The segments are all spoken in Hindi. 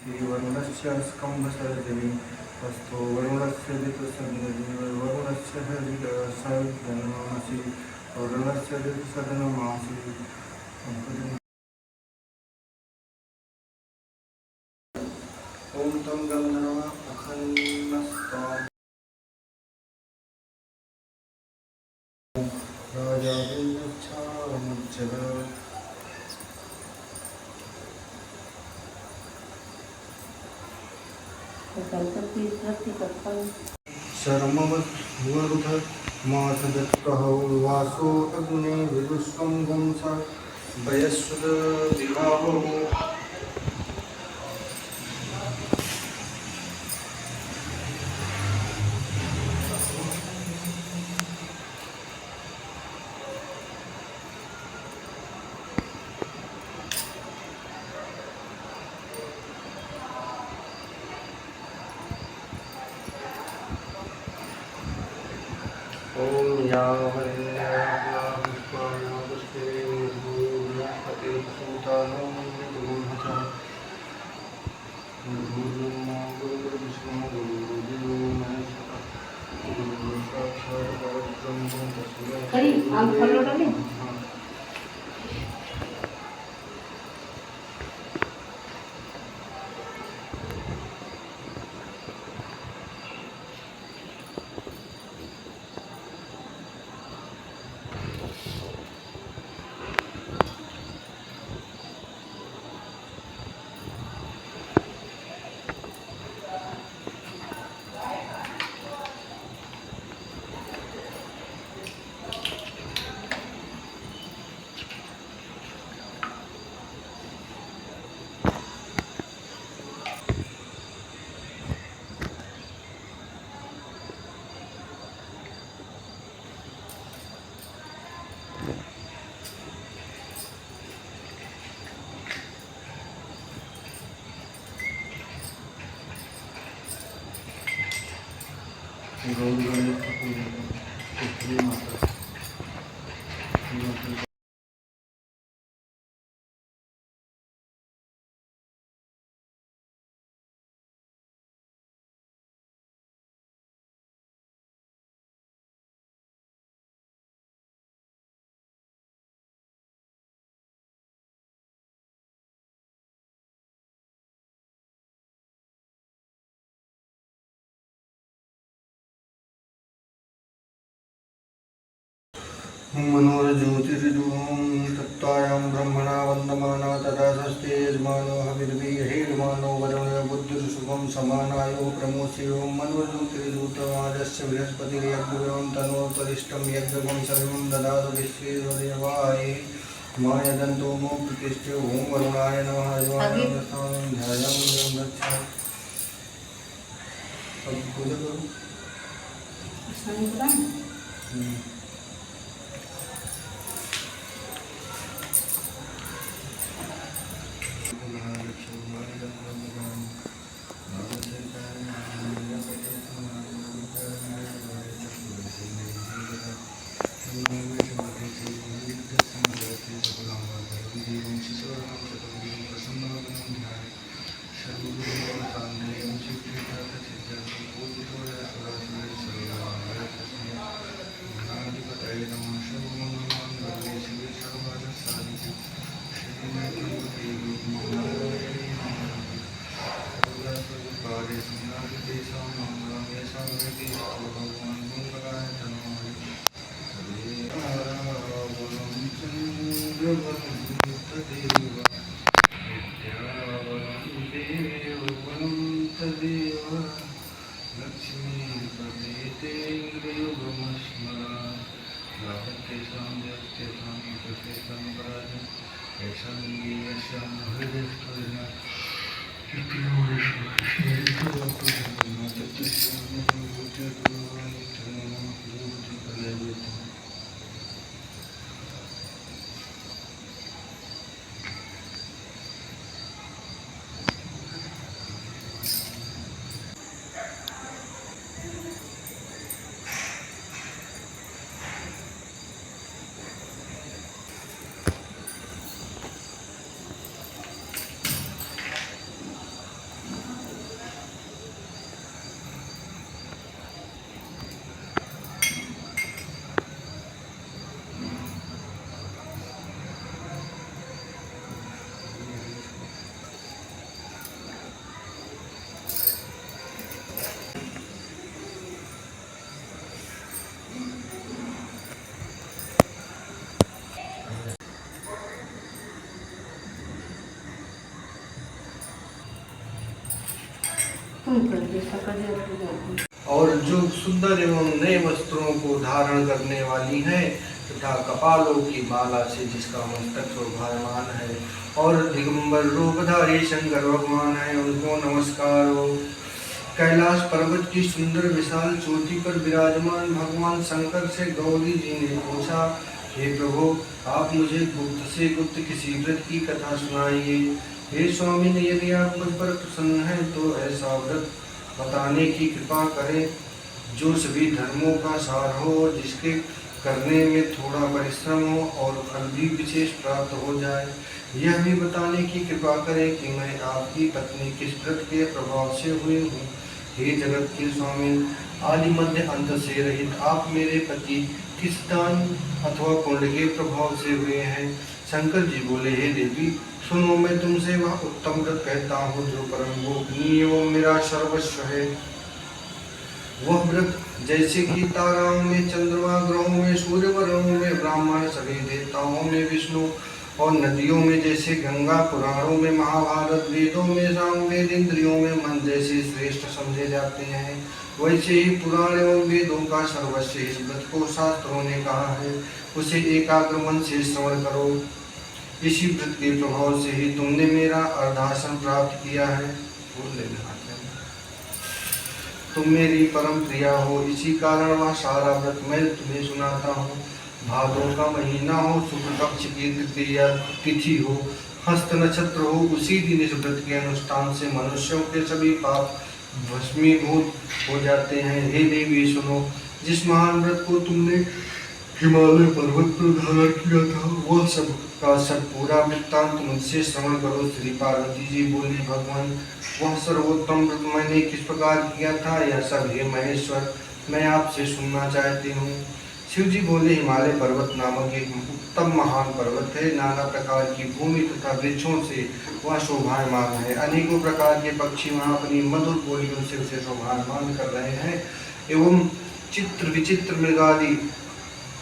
वरुणस्य स्कम्भसर्जनी हस्तो वरुणस्य ऋतुसंदनी वरुणस्य हरितसर्जनमासि वरुणस्य ऋतुसदनमासि ॐ तं गन्धर्व अखण्डस्ताम् राजा विच्छामुच्चर शर्मवरुध मासदत्तः वासो अग्ने विदुष्वं वंश वयस्वद विवाहो ओम या आप फॉलो डालें गौर गणेश का पूजन पृथ्वी माता मनोरज्योतिर्जों तत्तायां ब्रह्मणा वन्दमाना तदा स्वस्ति यजमानो हविर्वीर्यमानो वरुणो बुद्धिर्शुभं समानायो प्रमोच्यो मनोज्योतिर्जोतमाजस्य बृहस्पतिर्यज्ञं तनोपरिष्टं यज्ञं सर्वं ददातु विश्वेश्वरदेवाय मायदन्तो मो प्रतिष्ठ्यो ॐ वरुणाय नमः ध्यायामि गच्छामि अब पूजा करो सुनकर के शंकर जी अपने बोलते, और जो सुंदर एवं नए वस्त्रों को धारण करने वाली है तथा कपालों की माला से जिसका मस्तक शोभायमान है और दिगंबर रूपधारी शंकर भगवान है, उनको नमस्कार हो। कैलाश पर्वत की सुंदर विशाल चोटी पर विराजमान भगवान शंकर से गौरी जी ने पूछा, हे प्रभु, आप मुझे गुप्त से गुप्त किसी व्रत की कथा सुनाइए। हे स्वामी, यदि आप मुझ पर प्रसन्न हैं तो ऐसा व्रत बताने की कृपा करें जो सभी धर्मों का सार हो और जिसके करने में थोड़ा परिश्रम हो और फल भी विशेष प्राप्त हो जाए। यह भी बताने की कृपा करें कि मैं आपकी पत्नी किस व्रत के प्रभाव से हुई हूँ। हे जगत के स्वामी, आदि मध्य अंत से रहित आप मेरे पति किस दान अथवा पुण्य के प्रभाव से हुए हैं। शंकर जी बोले, हे देवी, सुनो, मैं तुमसे वह उत्तम व्रत कहता हूँ जो परम गोपनीय एवं मेरा सर्वस्व है। वह व्रत जैसे कि ताराओं में चंद्रमा, ग्रहों में सूर्य, वरुणों में ब्राह्मण, सभी देवताओं में विष्णु और नदियों में जैसे गंगा, पुराणों में महाभारत, वेदों में सामवेद, इंद्रियों में मन जैसे श्रेष्ठ समझे जाते हैं, वैसे ही पुराण एवं वेदों का सर्वस्व इस व्रत को शास्त्रों ने कहा है। उसे एकाग्र मन से श्रवण करो। इसी व्रत के प्रभाव से ही तुमने मेरा अर्धासन प्राप्त किया है। बोल लेना, तुम मेरी परम प्रिया हो, इसी कारण वह सारा व्रत मैं तुम्हें सुनाता हूँ। भादों का महीना हो, शुक्ल पक्ष की तृतीया तिथि हो, हस्त नक्षत्र हो, उसी दिन इस व्रत के अनुष्ठान से मनुष्यों के सभी पाप भस्मीभूत हो जाते हैं। हे देवी, सुनो, जिस महान व्रत को तुमने हिमालय पर्वत पर धारण किया था वह सब का सब पूरा वृत्तांत मुझसे श्रवण करो। श्री पार्वती जी बोली, भगवान, वह सर्वोत्तम व्रत मैंने किस प्रकार किया था यह सब हे महेश्वर मैं आपसे सुनना चाहती हूँ। शिव जी बोले, हिमालय पर्वत नामक एक उत्तम महान पर्वत है। नाना प्रकार की भूमि तथा वृक्षों से वह शोभायमान है। अनेकों प्रकार के पक्षी वहाँ अपनी मधुर बोलियों से उसे शोभायमान कर रहे हैं एवं चित्र विचित्र मृगादि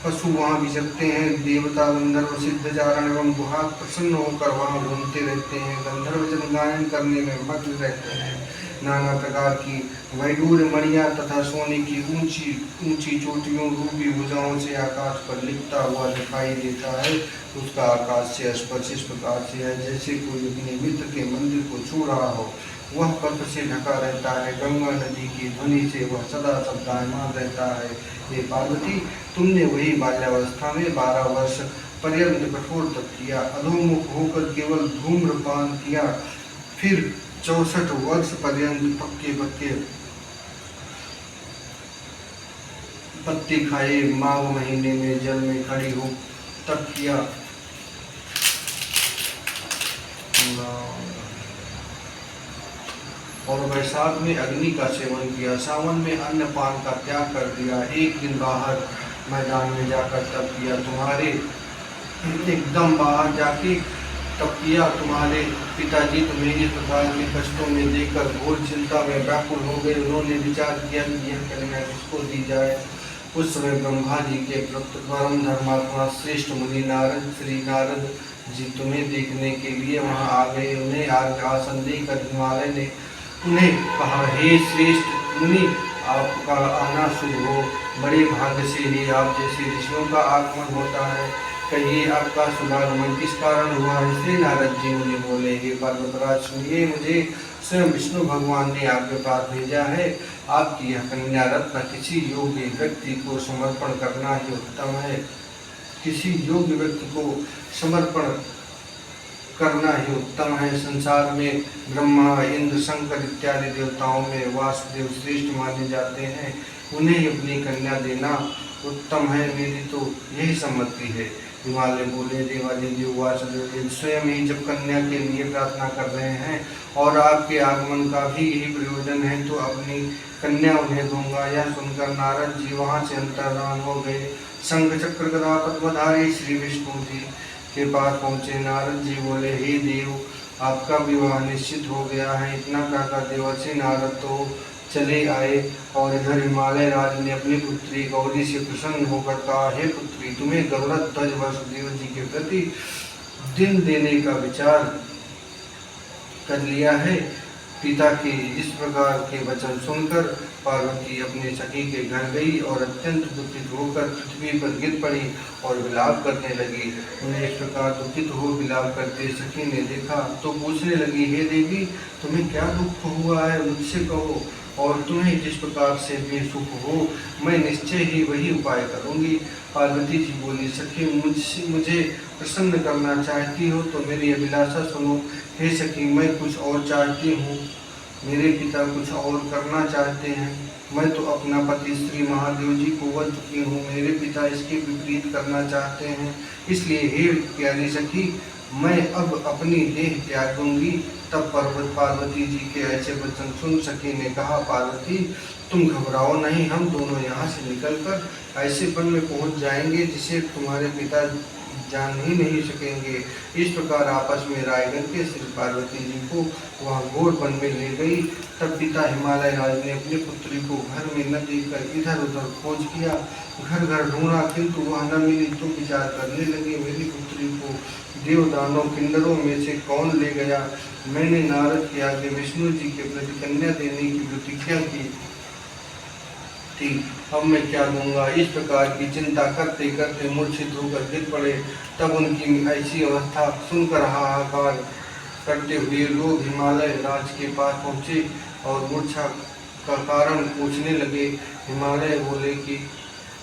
पशु वहाँ विचरते हैं। देवता, गंधर्व, सिद्ध, चारण एवं गुहा प्रसन्न होकर वहाँ घूमते रहते हैं। गंधर्व जन गायन करने में मग्न रहते हैं। नाना प्रकार की वैडूर्य मणियाँ तथा सोने की ऊंची ऊंची चोटियों रूपी भुजाओं से आकाश पर लिपटा हुआ दिखाई देता है। उसका आकाश से स्पर्श इस प्रकार से है जैसे कोई अपने मित्र के मंदिर को छू रहा हो। वह बर्फ से ढका रहता है। गंगा नदी की ध्वनि से वह सदा शब्दायमान रहता है। हे पार्वती, तुमने वही बाल्यावस्था में 12 वर्ष पर्यंत कठोर तप किया, अधोमुख होकर केवल धूम्रपान किया, फिर 64 वर्ष पर्यंत पक्के पक्के पत्ते खाए, माघ महीने में जल में खड़ी हो तप किया, और वैशाख में अग्नि का सेवन किया, सावन में अन्न पान का त्याग कर दिया, एक दिन बाहर मैदान में जाकर तप किया, तुम्हारे एकदम बाहर जाके तप किया। तुम्हारे पिताजी तुम्हें इस प्रकार के कष्टों में देखकर घोर चिंता में व्याकुल हो गए। उन्होंने विचार किया कि यह कन्या किसको दी जाए। उस समय ब्रह्मा जी के परम धर्मात्मा श्रेष्ठ मुनि नारद, श्री नारद जी तुम्हें देखने के लिए वहाँ आ गए। उन्हें आसन देकर हिमालय ने उन्हें कहा, हे श्रेष्ठ मुनि, आपका आना शुभ हो। बड़े भाग्य से ही आप जैसे ऋषियों का आगमन होता है। कहिए, आपका शुभागमन किस कारण हुआ है। श्री नारद जी उन्हें बोले, हे पर्वतराज, सुनिए, मुझे स्वयं विष्णु भगवान ने आपके पास भेजा है। आपकी यह कन्या रत्न किसी योग्य व्यक्ति को समर्पण करना ही उत्तम है। किसी योग्य व्यक्ति को समर्पण करना ही उत्तम है। संसार में ब्रह्मा, इंद्र, शंकर इत्यादि देवताओं में वासुदेव श्रेष्ठ माने जाते हैं। उन्हें अपनी कन्या देना उत्तम है। मेरी तो यही सम्मति है। हिमालय बोले, देवादिदेव वासुदेव स्वयं ही जब कन्या के लिए प्रार्थना कर रहे हैं और आपके आगमन का भी यही प्रयोजन है तो अपनी कन्या उन्हें दूंगा। यह सुनकर नारद जी वहाँ से अंतर्धान हो गए। शंख चक्र गदा पद्मधारी श्री विष्णु जी के पास पहुँचे। नारद जी बोले, हे देव, आपका विवाह निश्चित हो गया है। इतना कहकर देवर्षि नारद तो चले आए और इधर हिमालय राज ने अपनी पुत्री गौरी से प्रसन्न होकर कहा, हे पुत्री, तुम्हें गरुड़ध्वज वासुदेव जी के प्रति दिन देने का विचार कर लिया है। पिता के इस प्रकार के वचन सुनकर पार्वती अपने सखी के घर गई और अत्यंत दुखित होकर पृथ्वी पर गिर पड़ी और विलाप करने लगी। उन्हें इस प्रकार दुखित हो विलाप करते सखी ने देखा तो पूछने लगी, हे देवी, तुम्हें क्या दुख हुआ है, मुझसे कहो, और तुम्हें जिस प्रकार से भी सुख हो मैं निश्चय ही वही उपाय करूंगी। पार्वती जी बोली, सखी, मुझे प्रसन्न करना चाहती हो तो मेरी अभिलाषा सुनो। हे सखी, मैं कुछ और चाहती हूँ, मेरे पिता कुछ और करना चाहते हैं। मैं तो अपना पति श्री महादेव जी को वध चुकी हूँ, मेरे पिता इसके विपरीत करना चाहते हैं। इसलिए हे प्यारी सखी, मैं अब अपनी देह त्याग दूंगी। तब पार्वती जी के ऐसे वचन सुन सखी ने कहा, पार्वती, तुम घबराओ नहीं, हम दोनों यहाँ से निकलकर ऐसे वन में पहुँच जाएंगे जिसे तुम्हारे पिता जान ही नहीं सकेंगे। इस प्रकार आपस में राय करके श्री पार्वती जी को वहाँ घोर वन में ले गई। तब पिता हिमालय राज ने अपनी पुत्री को घर में न देखकर इधर उधर खोज किया, घर घर ढूंढा, किंतु वह न मिली। तो विचार करने लगे, मेरी पुत्री को देव दानव किन्नरों में से कौन ले गया। मैंने नारद के आगे विष्णु जी के प्रति कन्या देने की प्रतिज्ञा की थी, अब मैं क्या दूंगा। इस प्रकार की चिंता करते करते मूर्छित होकर गिर पड़े। तब उनकी ऐसी अवस्था सुनकर हाहाकार करते हुए लोग हिमालय राज के पास पहुँचे और मूर्छा का कारण पूछने लगे। हिमालय बोले कि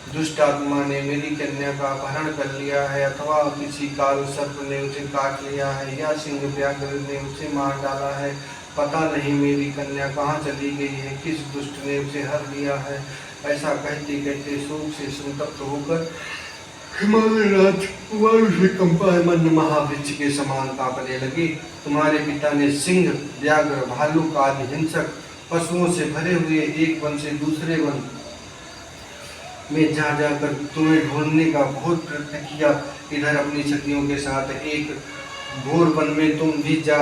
दुष्ट आत्मा ने मेरी कन्या का अपहरण कर लिया है, अथवा किसी काल सर्प ने उसे काट लिया है, या सिंह व्याघ्र ने उसे मार डाला है। पता नहीं मेरी कन्या कहाँ चली गई है, किस दुष्ट ने उसे हर लिया है। ऐसा कहते कहते शोक से संतप्त होकर हिमालय राज वायु से कंपायमान महावृक्ष के समान कांपने लगे। तुम्हारे पिता ने सिंह, व्याघ्र, भालू आदि हिंसक पशुओं से भरे हुए एक वन से दूसरे वन में जा जाकर तुम्हें ढूंढने का बहुत प्रयत्न किया। इधर अपनी सखियों के साथ एक घोर वन में तुम भी जा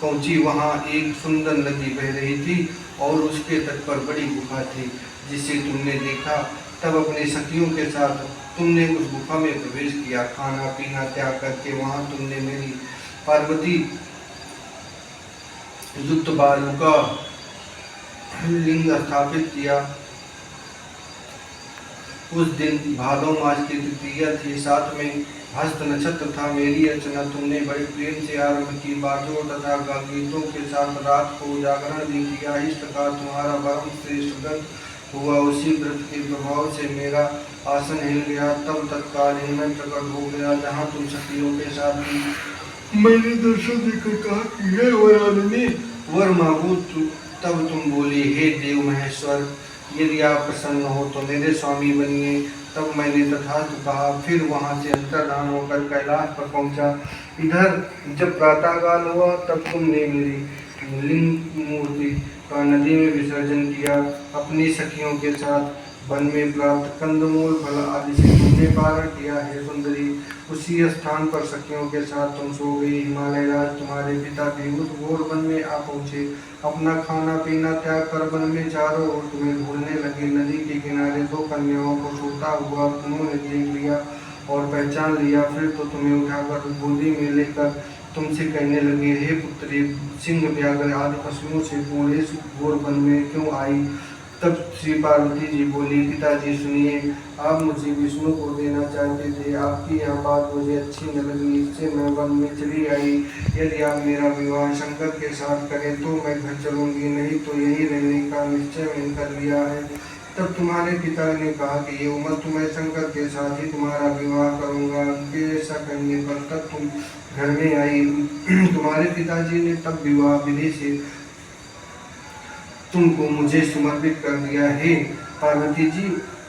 पहुंची। वहां एक सुंदर नदी बह रही थी और उसके तट पर बड़ी गुफा थी जिसे तुमने देखा। तब अपनी सखियों के साथ तुमने उस गुफा में प्रवेश किया। खाना पीना त्याग करके वहां तुमने मेरी पार्वती युक्त बालू का लिंग स्थापित किया। उस दिन भादो मास की तृतीया थी, साथ में हस्त नक्षत्र था। मेरी अर्चना तुमने बड़े प्रेम से आरंभ की, बाजों तथा गीतों के साथ रात को जागरण भी किया। इस प्रकार तुम्हारा परम श्रेष्ठ व्रत हुआ। उसी व्रत के प्रभाव से मेरा आसन हिल गया। तब तत्काल ही मैं प्रकट हो गया जहाँ तुम सखियों के साथ थी। मैंने दर्शन देकर कहा कि हे वरानने, वर मांगो। तब तुम बोली, हे देव महेश्वर, यदि आप प्रसन्न हो तो मेरे स्वामी बनिए। तब मैंने तथास्तु कहा। फिर वहाँ से अंतर्धान होकर कैलाश पर पहुँचा। इधर जब प्रातःकाल हुआ तब तुमने मेरी लिंग मूर्ति का नदी में विसर्जन किया। अपनी सखियों के साथ वन में प्राप्त कंदमूल फल आदि से तुमने पारण किया। है सुंदरी, उसी स्थान पर सखियों के साथ तुम सो गई। हिमालय राज तुम्हारे पिता भी उस घोर वन में आ पहुँचे। अपना खाना पीना त्याग कर वन में चारों ओर तुम्हें ढूंढने लगे। नदी के किनारे दो कन्याओं को सोता हुआ उन्होंने देख लिया और पहचान लिया। फिर तो तुम्हें उठाकर गोदी में लेकर तुमसे कहने लगे, हे पुत्री, सिंह व्याघ्र आदि पशुओं से पूरे घोर वन में क्यों आई। तब श्री पार्वती जी बोली, पिताजी सुनिए, आप मुझे विष्णु को देना चाहते थे। आपकी यह बात मुझे अच्छी न लगी, इससे मैं वन में चली आई। यदि आप मेरा विवाह शंकर के साथ करें तो मैं घर चलूंगी, नहीं तो यही रहने का निश्चय मैंने कर लिया है। तब तुम्हारे पिता ने कहा कि ये उम्र तुम्हें शंकर के साथ ही तुम्हारा विवाह करूंगा। ऐसा कहने पर तब तुम घर में आई। तुम्हारे पिताजी ने तब विवाह विधि से तुमको मुझे समर्पित कर दिया है। पार्वती जी,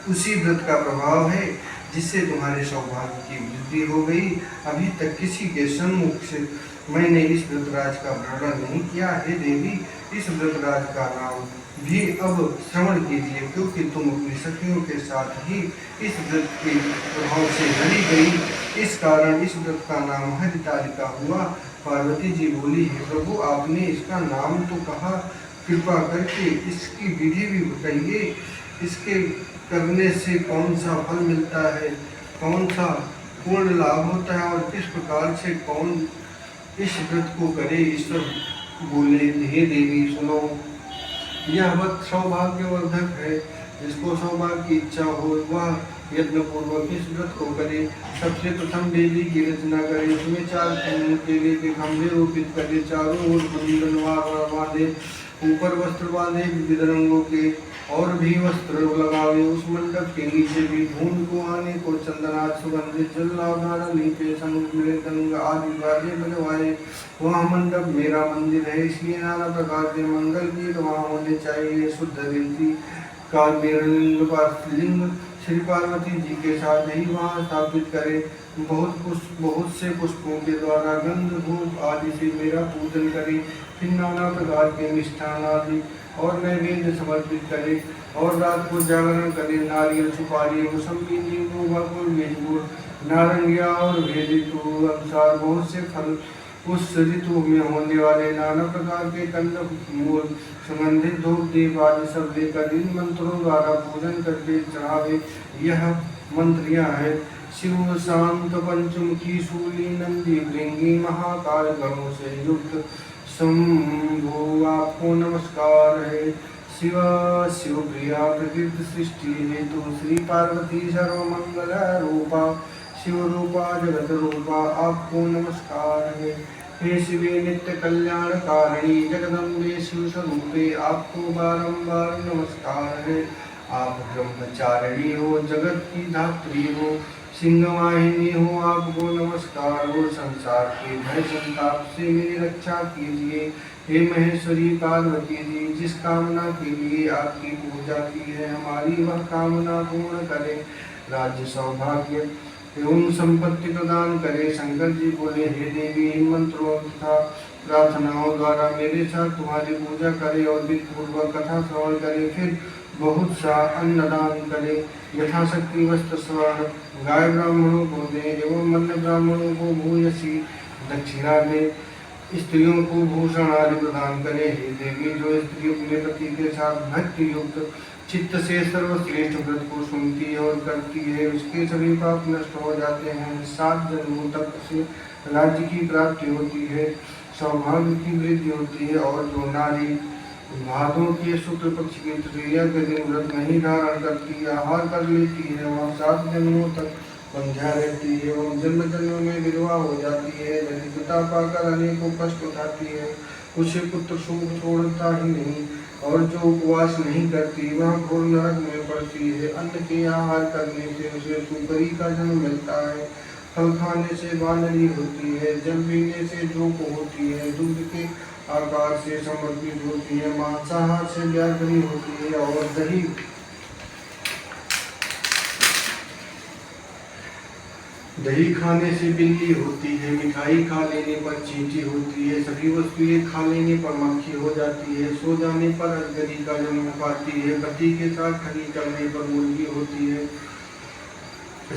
उसी व्रत का प्रभाव है जिससे तुम्हारे सौभाग्य की वृद्धि हो गई। अभी तक किसी के सम्मुख से मैंने इस व्रतराज का वर्णन नहीं किया है। देवी, इस व्रतराज का नाम भी अब श्रवण कीजिए, क्योंकि तुम अपनी सखियों के साथ ही इस व्रत के प्रभाव से हरी गई। इस कारण इस व्रत का नाम हरितालिका हुआ। पार्वती जी बोली, है प्रभु, आपने इसका नाम तो कहा, कृपा करके इसकी विधि भी बताइए। इसके करने से कौन सा फल मिलता है, कौन सा पूर्ण लाभ होता है और किस प्रकार से कौन इस व्रत को करे। ईश्वर बोले, हे देवी सुनो, यह वक्त सौभाग्यवर्धक है। जिसको सौभाग्य की इच्छा हो वह यत्न पूर्वक इस व्रत को करे। सबसे प्रथम बेदी की रचना करे, उसमें 4 केले के खंभे रोपित करे, चारों ओर कुंदनवार बांधे, ऊपर वस्त्र बांधे विविध रंगों के और भी वस्त्र लगावे। उस मंडप के नीचे भी धूम को आने को चंदनाथ सुगंधित जल अवधारा लीपे, संग मृदंग आदि बाजे बजवाए। वह मंडप मेरा मंदिर है, इसलिए नाना प्रकार के मंगल गीत वहाँ होने चाहिए। शुद्ध रीति का लिंग श्री पार्वती जी के साथ ही वहाँ स्थापित करे। बहुत से पुष्पों के द्वारा गंध धूप आदि से मेरा पूजन करे। फिर नाना प्रकार के मिष्ठान आदि और नैवेद्य समर्पित करे और रात को जागरण करे। नारियल, सुपारी, मौसमी, नींबू, बकुल, मेजबूर, नारंगिया और भेद ऋतु अनुसार बहुत से फल, उस ऋतु में होने वाले नाना प्रकार के कंद मूल, सुगंधित धूप दीप आदि सब लेकर इन मंत्रों द्वारा पूजन करके चढ़ावे। यह मंत्र यह है, शिव शांत पंचमुखी शूली नंदी भृंगी महाकाल गणों से युक्त शंभु आपको नमस्कार है। शिव शिव प्रिया प्रकृति सृष्टि हेतु श्री पार्वती सर्वमंगल रूपा शिव रूपा जगत रूपा आपको नमस्कार है। हे शिवे नित्य कल्याण कारिणी जगदम्बे शिव स्वरूपे आपको बारंबार नमस्कार है। आप ब्रह्मचारिणी हो, जगत की धात्री हो, सिंहवाहिनी हो, आपको नमस्कार हो। संसार के भय संताप से मेरी रक्षा कीजिए। हे महेश्वरी पार्वती जी, जिस कामना के लिए आपकी पूजा की है हमारी वह कामना पूर्ण करें। राज्य सौभाग्य एवं संपत्ति प्रदान करे। शंकर जी बोले, हे देवी, इन मंत्रों तथा प्रार्थनाओं द्वारा मेरे साथ तुम्हारी पूजा करे और विधि पूर्वक कथा श्रवण करे। फिर बहुत सा अन्नदान करे, यथाशक्ति वस्त्र स्वर्ण गाय ब्राह्मणों को दे एवं अन्य ब्राह्मणों को भूयसी दक्षिणा दे। स्त्रियों को भूषण आदि प्रदान करे। हे देवी, जो स्त्री अपने पति के साथ भक्ति युक्त चित्त से सर्वश्रेष्ठ व्रत को सुनती है और करती है, उसके सभी पाप नष्ट हो जाते हैं। 7 जन्मों तक उसे राज्य की प्राप्ति होती है, सौभाग्य की वृद्धि होती है। और जो नारी भादों के शुक्ल पक्ष की तृतीया के दिन व्रत नहीं धारण करती, आहार कर लेती है, वह 7 जन्मों तक बंध्या रहती है एवं जन्म जन्म में विधवा हो जाती है। दरिद्रता पाकर अनेकों कष्ट उठाती है, उसे पुत्र सुख छोड़ता ही नहीं। और जो उपवास नहीं करती वह घोर नरक में पड़ती है। अन्न के आहार करने से उसे सुकरी का जन्म मिलता है, फल खाने से बानरी होती है, जल पीने से जोक होती है, दूध के आकार से समर्पित होती है, मांसाहार से व्याघ्री होती है और दही खाने से बिल्ली होती है, मिठाई खा लेने पर चींटी होती है, सभी वस्तुएं खा लेने पर मक्खी हो जाती है, सो जाने पर अजगरी का जन्म पाती है, पति के साथ ठगी करने पर मुर्गी होती है।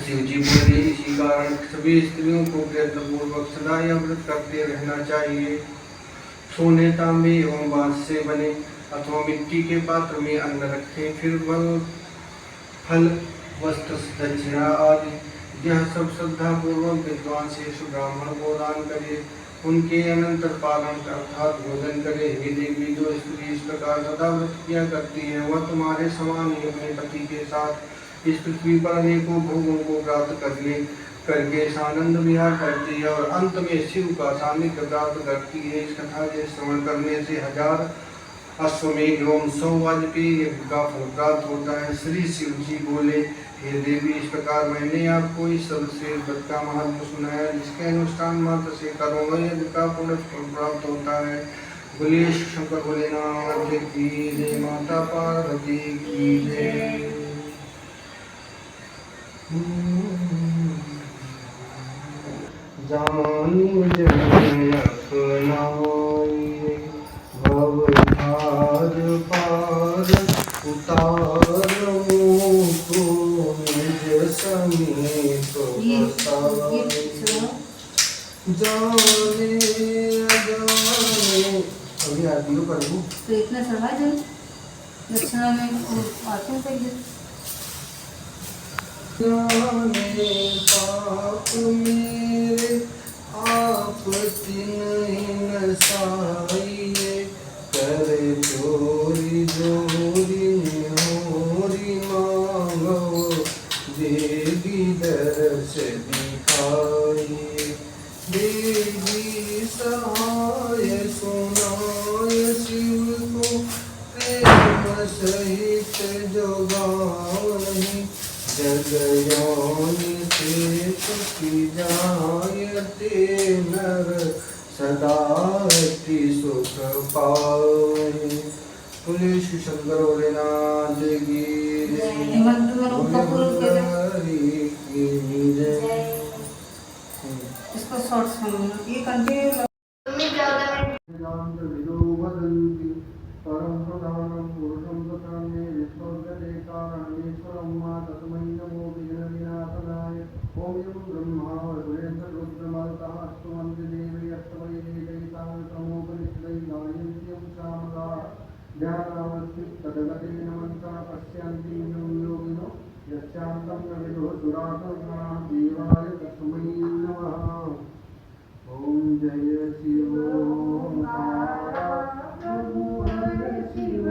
शिव जी बोले, इसी कारण सभी स्त्रियों को प्रयत्नपूर्वक सदा यह व्रत करते रहना चाहिए। सोने, तांबे एवं बांस से बने अथवा मिट्टी के पात्र में अन्न रखें, फिर फल, वस्त्र, दक्षिणा आदि यह सब श्रद्धा पूर्वक विद्वान शेष ब्राह्मण को दान करे, उनके अनंतर पालन अर्थात भोजन करे। हे देवी, जो स्त्री इस प्रकार सदा व्रत किया करती है वह तुम्हारे समान ही अपने पति के साथ इस पृथ्वी पर अनेकों भोगों को प्राप्त करके आनंद विहार करती है और अंत में शिव का सानिध्य प्राप्त करती है। इस कथा के श्रवण करने से 1000 अश्वमेघ एवं 100 वाजपेयी का फल प्राप्त होता है। श्री शिव जी बोले, हे देवी, इस प्रकार मैंने आपको इस सर्वश्रेष्ठ व्रत का महत्व सुनाया, जिसके अनुष्ठान मात्र से करोड़ों यज्ञ का पुण्य प्राप्त होता है। बोले शंकर भोलेनाथ की जय, माता पार्वती की जय। जानी जय अपनाए भवधार पार उतारो को निज समीप बसाए। जाने अजाने अभी आरती को कर दूं तो इतना चढ़ा दे दक्षिणा में आते हैं पहले। जाने पाप मेरे आप तिन्ह नसाई, सहाय सुनाय शिव को प्रेम सहित जो गावहि जग योनि से सुखी जायते नर सदा अति सुख पावहि। बोले श्री शंकर भोलेनाथ की हेमंत तुम्हारा ऊपर पुल के दे। जय। इसको शॉर्ट सुनो ये कंटिन्यू वेदांत विदो वदन्ति परं प्रधानं पुरुषं तथान्ये विश्वजगते कारणमीश्वरं मा तस्मै नमो विघ्नविनाशनाय। ॐ यं ब्रह्मा वरुणेन्द्ररुद्रमरुतः स्तुवन्ति देवी अष्टवैदेहैतामृतमोपनिषदै गायन्त्यं श्यामलाः ध्यानावस्थितगतेन मनसा पश्यन्ति योगिनो यस्यान्तं न विदुः दुरात्मनाः देवाय तस्मै नमः। ओम जय शिव ओंकार प्रभु हरे शिव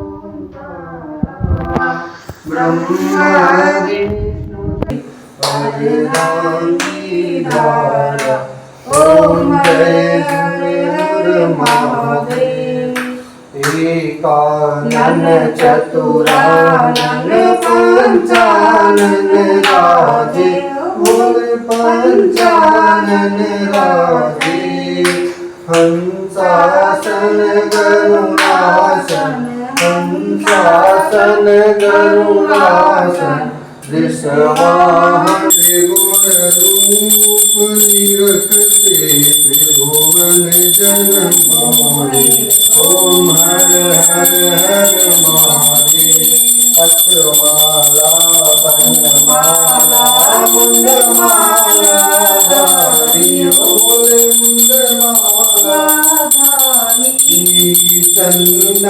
ओंकार ब्रह्मा विष्णु हरिदारा। ओम जय गुरुर महादेव एकानन चतुरानन पंचानन राधे। बोल पंचानन राधे हंसासन गरुणासन हंसासन गरुणासन वृषवाहन त्रिगुण रूप निरखते त्रिभुवन जन मोहे। ओम हर हर हर महादेव। अक्षमाला बनमाला मुंडमाला धारी। बोले मुंडमाला धारी चंदन